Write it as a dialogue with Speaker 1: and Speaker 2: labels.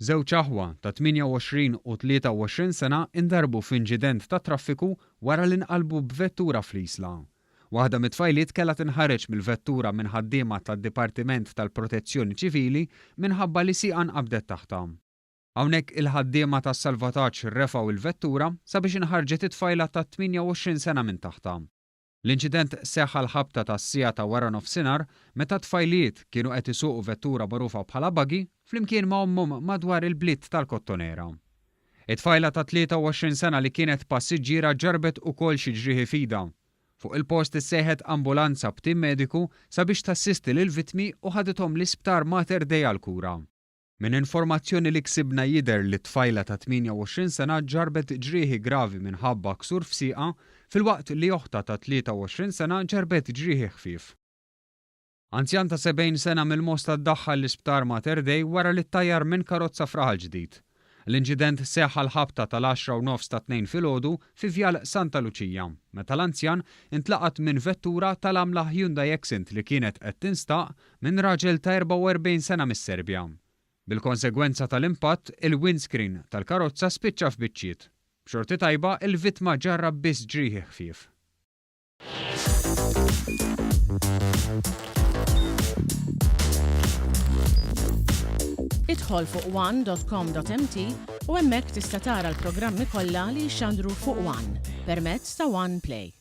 Speaker 1: Żewġ aħwa ta' 28 u 23 sena indarbu f'inċident ta' traffiku wara li nqalbu b'vettura fl-Isla. Waħda mit-tfajliet kellha tinħareġ mill-vettura minn ħaddiema tad-Dipartiment tal-Protezzjoni Ċivili minħabba li sieqa nqabdet taħtha. Hawnhekk il-ħaddiema tas-salvataġġ rrefgħu il-vettura sabiex inħarġet it-tfajla ta' 28 sena minn taħtha. L-inċident seħħ l-ħabta tas-sija ta' wara nofsinhar meta tfajliet kienu qed isuqu vettura magħrufa bħala buggy flimkien ma' ommhom madwar il-bliet tal-Kottonera. It-tfajla ta' 23 sena li kienet passiġġiera ġarbet ukoll xi ġrieħi fida. Fuq il-post issejħet ambulanza b'tim mediku sabiex tassisti lill-vittmi u ħadithom l-isptar Mater Dei għall-kura. Min informazzjoni li ksibna jidher li t-tfajla ta' 28 sena ġarbet ġrieħi gravi minħabba ksur f'sieqa filwaqt li oħta ta' 23 sena ġarbet ġrieħi ħfief. Anzjan ta' 70 sena mill-Mosta ddaħħal l-isptar Mater Dei wara li ttajjar minn karozza fraħal ġdid. L-inċident seħħ l-ħabta tal-10:09 ta' 2 filgħodu fi Vjal Santa Lucia, meta l-anzjan intlaqat minn vettura tal-għamla Hyundai Accent li kienet qed tinstaq minn raġel ta' 44 sena mis-Serbja. Bil-konsegwenza tal-impatt, il-windscreen tal-karozza spiċċa f'biċċiet. B'xorti tajba, il-vittma ġarrab biss ġrieħi ħfief.
Speaker 2: Idħol fuq one.com.mt u hemmhekk tista' tara l-programmi kollha li jxandru fuq One permezz ta' One Play.